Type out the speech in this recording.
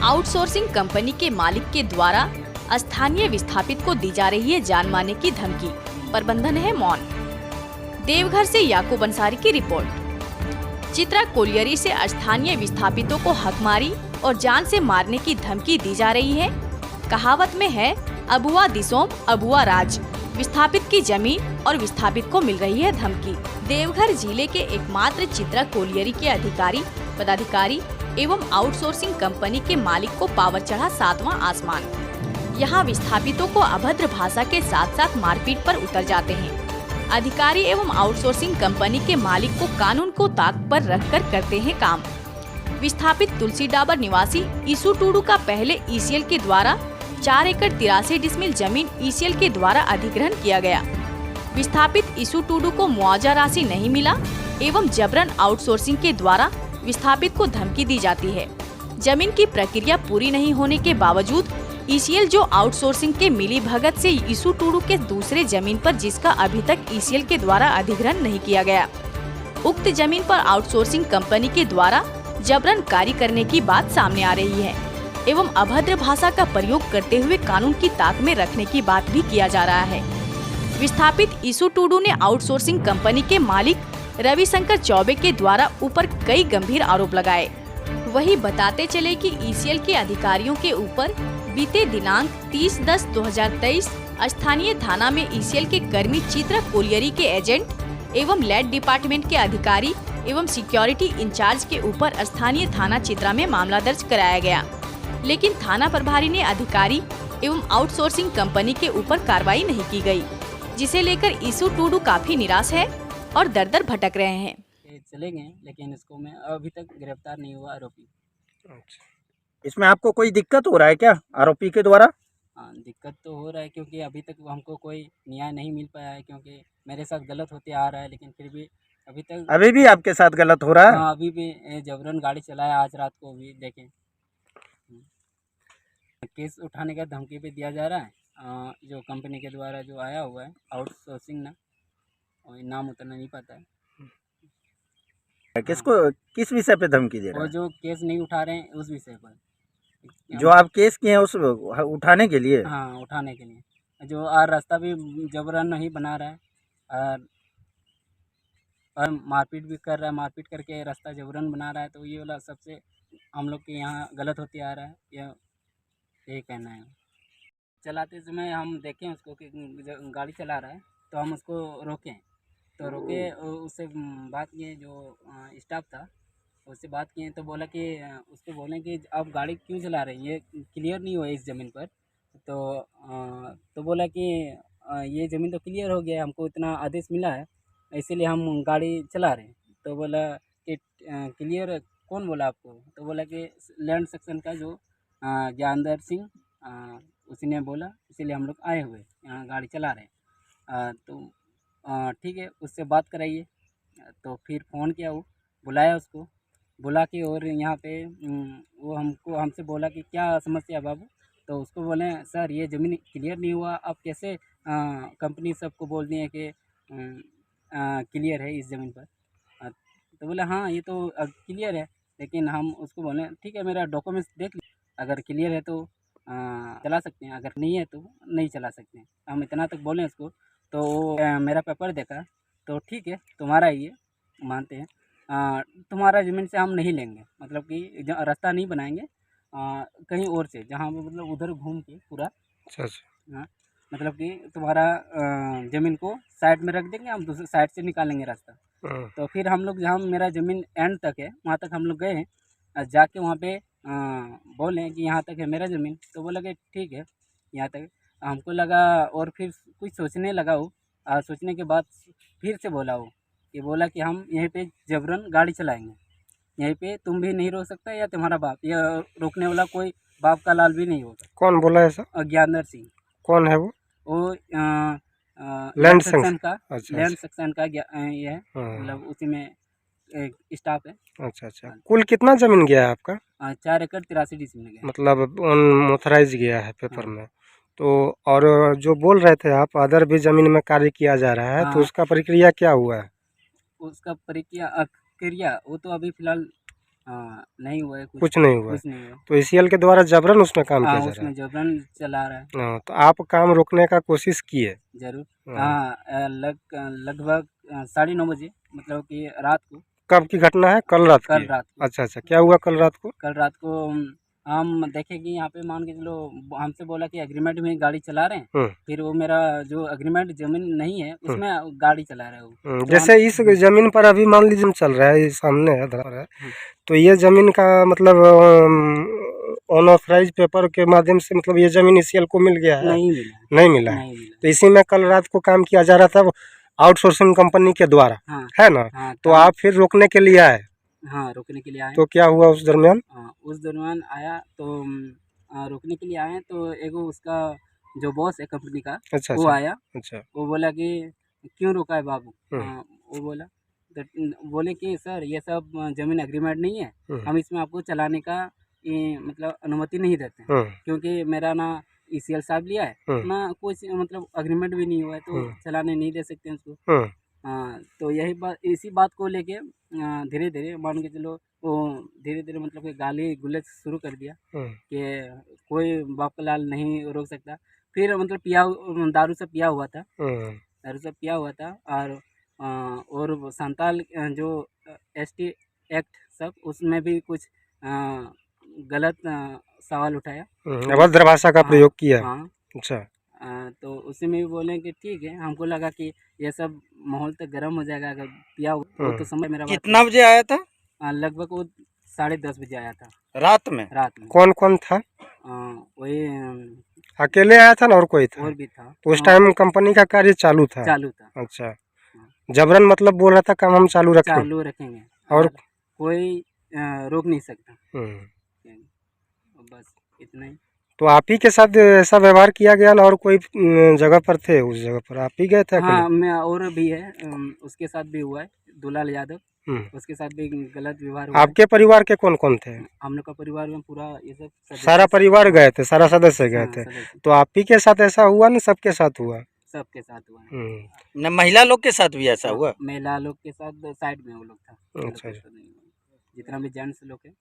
Outsourcing company के मालिक के द्वारा स्थानीय विस्थापित को दी जा रही है जान मारने की धमकी, प्रबंधन है मौन। देवघर से याकूब अंसारी की रिपोर्ट। चित्रा कोलियरी से स्थानीय विस्थापितों को हकमारी और जान से मारने की धमकी दी जा रही है। कहावत में है, अबुआ दिसोम अबुआ राज। विस्थापित की जमीन और विस्थापित को मिल रही है धमकी। देवघर जिले के एकमात्र चित्रा कोलियरी के अधिकारी, पदाधिकारी एवं आउटसोर्सिंग कंपनी के मालिक को पावर चढ़ा 7वां आसमान। यहाँ विस्थापितों को अभद्र भाषा के साथ साथ मारपीट पर उतर जाते हैं। अधिकारी एवं आउटसोर्सिंग कंपनी के मालिक को कानून को ताक पर रखकर करते हैं काम। विस्थापित तुलसी डाबर निवासी ईसु टूडू का पहले ईसीएल के द्वारा 4 एकड़ 83 डिसमिल जमीन ईसीएल के द्वारा अधिग्रहण किया गया। विस्थापित ईसु टूडू को मुआवजा राशि नहीं मिला एवं जबरन आउटसोर्सिंग के द्वारा विस्थापित को धमकी दी जाती है। जमीन की प्रक्रिया पूरी नहीं होने के बावजूद ईसीएल जो आउटसोर्सिंग के मिली भगत से ईसु टूडू के दूसरे जमीन पर, जिसका अभी तक ईसीएल के द्वारा अधिग्रहण नहीं किया गया, उक्त जमीन पर आउटसोर्सिंग कंपनी के द्वारा जबरन कार्य करने की बात सामने आ रही है एवं अभद्र भाषा का प्रयोग करते हुए कानून की ताक में रखने की बात भी किया जा रहा है। विस्थापित ईसु टूडू ने आउटसोर्सिंग कंपनी के मालिक रविशंकर चौबे के द्वारा ऊपर कई गंभीर आरोप लगाए। वही बताते चले कि ईसीएल के अधिकारियों के ऊपर बीते दिनांक 30/10/2023 स्थानीय थाना में ईसीएल के कर्मी चित्रा कोलियरी के एजेंट एवं लैंड डिपार्टमेंट के अधिकारी एवं सिक्योरिटी इंचार्ज के ऊपर स्थानीय थाना चित्रा में मामला दर्ज कराया गया, लेकिन थाना प्रभारी ने अधिकारी एवं आउटसोर्सिंग कंपनी के ऊपर कार्रवाई नहीं की गई, जिसे लेकर ईसु टूडू काफी निराश है और दर-दर भटक रहे हैं। चले गए, लेकिन इसको मैं अभी तक गिरफ्तार नहीं हुआ आरोपी। अच्छा, इसमें आपको कोई दिक्कत हो रहा है क्या आरोपी के द्वारा? हाँ, दिक्कत तो हो रहा है क्योंकि अभी तक हमको कोई न्याय नहीं मिल पाया है, क्योंकि मेरे साथ गलत होते आ रहा है, लेकिन फिर भी अभी भी आपके साथ गलत हो रहा है? हाँ, अभी भी जबरन गाड़ी चलाया आज रात को भी देखें। केस उठाने का धमकी भी दिया जा रहा है, जो कंपनी के द्वारा जो आया हुआ है आउटसोर्सिंग ना, और नाम उतना नहीं पता है। किसको, किस विषय पे धमकी दे रहा और है? जो केस नहीं उठा रहे हैं उस विषय पर, जो आप केस किए हैं उस उठाने के लिए? हाँ, उठाने के लिए। जो रास्ता भी जबरन नहीं बना रहा है और मारपीट भी कर रहा है, मारपीट करके रास्ता जबरन बना रहा है, तो ये वाला सबसे हम लोग के यहाँ गलत होते आ रहा है, यही कहना है। चलाते समय हम देखें उसको कि गाड़ी चला रहा है, तो हम उसको रोकें, तो रोके उससे बात किए, जो स्टाफ था उससे बात किए, तो बोला कि उसको बोलें कि आप गाड़ी क्यों चला रहे हैं, ये क्लियर नहीं हुआ इस ज़मीन पर। तो बोला कि ये ज़मीन तो क्लियर हो गया है, हमको इतना आदेश मिला है, इसीलिए हम गाड़ी चला रहे हैं। तो बोला कि क्लियर कौन बोला आपको? तो बोला कि लैंड सेक्शन का जो ज्ञानदर सिंह, उसी ने बोला, इसीलिए हम लोग आए हुए यहाँ गाड़ी चला रहे हैं। तो ठीक है, उससे बात कराइए। तो फिर फ़ोन किया, वो बुलाया, उसको बुला के, और यहाँ पे वो हमसे बोला कि क्या समस्या है बाबू? तो उसको बोले, सर ये ज़मीन क्लियर नहीं हुआ, आप कैसे कंपनी सबको बोल दिए कि क्लियर है इस ज़मीन पर? तो बोला हाँ ये तो क्लियर है, लेकिन हम उसको बोले ठीक है मेरा डॉक्यूमेंट्स देख लीजिए, अगर क्लियर है तो चला सकते हैं, अगर नहीं है तो नहीं चला सकते हैं। हम इतना तक बोले उसको, तो वो मेरा पेपर देखा, तो ठीक है तुम्हारा ही है, मानते हैं, तुम्हारा ज़मीन से हम नहीं लेंगे, मतलब कि रास्ता नहीं बनाएंगे, कहीं और से, जहाँ मतलब उधर घूम के पूरा, अच्छा, हाँ, मतलब कि तुम्हारा ज़मीन को साइड में रख देंगे, हम दूसरे साइड से निकालेंगे रास्ता। तो फिर हम लोग जहाँ मेरा ज़मीन एंड तक है वहाँ तक हम लोग गए हैं, जाके वहाँ पे बोले कि यहाँ तक है मेरा ज़मीन, तो बोला कि ठीक है यहाँ तक। हमको लगा, और फिर कुछ सोचने लगा वो, सोचने के बाद फिर से बोला वो, कि बोला कि हम यहीं पे जबरन गाड़ी चलाएंगे, यहीं पे तुम भी नहीं रोक सकता या तुम्हारा बाप, या रोकने वाला कोई बाप का लाल भी नहीं होगा। कौन बोला ऐसा? ज्ञानदर सिंह। कौन है वो? लैंड सेक्शन का, अच्छा, लैंड सेक्शन का ये है, हाँ। मतलब उसी में एक स्टाफ है। अच्छा अच्छा, कुल कितना जमीन गया है आपका? 4 एकड़ 83 डिसमिल गया। मतलब ऑथराइज गया है पेपर हाँ। में। तो और जो बोल रहे थे आप अदर भी जमीन में कार्य किया जा रहा है, तो हाँ। उसका प्रक्रिया क्या हुआ है? उसका प्रक्रिया वो तो अभी फ़िलहाल हाँ नहीं हुआ है कुछ नहीं हुआ है। कुछ नहीं हुआ। तो ईसीएल के द्वारा जबरन उसमें काम किया हाँ जा रहा उसमें है। जबरन चला रहा है। हाँ, तो आप काम रोकने का कोशिश किए? जरूर। हाँ। हाँ लगभग 9:30 बजे, मतलब कि रात को। कब की घटना है? कल रात कल की? रात को। अच्छा अच्छा, क्या हुआ कल रात को? कल रात को हम देखे कि यहाँ पे मान के चलो, हमसे बोला कि एग्रीमेंट में गाड़ी चला रहे हैं। हम्म। फिर वो मेरा जो एग्रीमेंट ज़मीन नहीं है उसमें गाड़ी चला रहा है वो। तो जैसे इस जमीन पर अभी मान लीजिए चल रहा है, ये सामने है धरा है, तो ये जमीन का मतलब अनऑथराइज पेपर के माध्यम से मतलब ये जमीन ईसीएल को मिल गया है? नहीं मिला। नहीं मिला है। नहीं मिला। तो इसी में कल रात को काम किया जा रहा था आउटसोर्सिंग कंपनी के द्वारा, हाँ है ना? हाँ तो आप फिर रोकने के लिए आए? हाँ रोकने के लिए आए। तो क्या हुआ उस दरमियान? उस दौरान आया तो रोकने के लिए आए तो एगो उसका जो बॉस है कंपनी का, अच्छा वो अच्छा आया। अच्छा। वो बोला कि क्यों रोका है बाबू? हम्म। वो बोला तो बोले कि सर ये सब ज़मीन एग्रीमेंट नहीं है, हम इसमें आपको चलाने का मतलब अनुमति नहीं देते हैं, क्योंकि मेरा ना ईसीएल साहब लिया है ना, कुछ मतलब एग्रीमेंट भी नहीं हुआ है, तो चलाने नहीं दे सकते हैं उसको। हाँ तो यही बात, इसी बात को लेके धीरे धीरे मान के चलो वो धीरे धीरे मतलब कि गाली गुलज शुरू कर दिया कि कोई बाप का लाल नहीं रोक सकता। फिर मतलब दारू से पिया हुआ था, दारू से पिया हुआ था। और वो संताल जो एसटी एक्ट सब, उसमें भी कुछ गलत सवाल उठाया, अभद्र भाषा का प्रयोग किया। हाँ अच्छा। तो उसी में भी बोले कि ठीक है, हमको लगा कि ये सब माहौल तो गर्म हो जाएगा अगर पिया हो तो समझ मेरा बात। कितना बजे आया था? लगभग वो 10:30 बजे आया था रात में? रात में। कौन कौन था? वही अकेले आया था ना और कोई था? और भी था। तो उस टाइम कंपनी का कार्य चालू था? चालू था। अच्छा। जबरन मतलब बोल रहा था काम हम चालू रखें? चालू रखेंगे और कोई रोक नहीं सकता। बस इतना ही। तो आप ही के साथ ऐसा व्यवहार किया गया ना, और कोई जगह पर थे? उस जगह पर आप ही गए थे अकेले? हाँ मैं और भी है, उसके साथ भी हुआ है, दुलाल यादव, उसके साथ भी गलत व्यवहार हुआ है। आपके परिवार के कौन कौन थे? हम लोग का परिवार में पूरा ये सब सारा परिवार गए थे, सारा सदस्य गए थे? सदस्य तो आप ही के साथ ऐसा हुआ ना, सबके साथ हुआ? सबके साथ हुआ है। न महिला लोग के साथ भी ऐसा हुआ? महिला लोग के साथ साइड में वो लोग था। अच्छा। जितना भी जेंट्स लोग है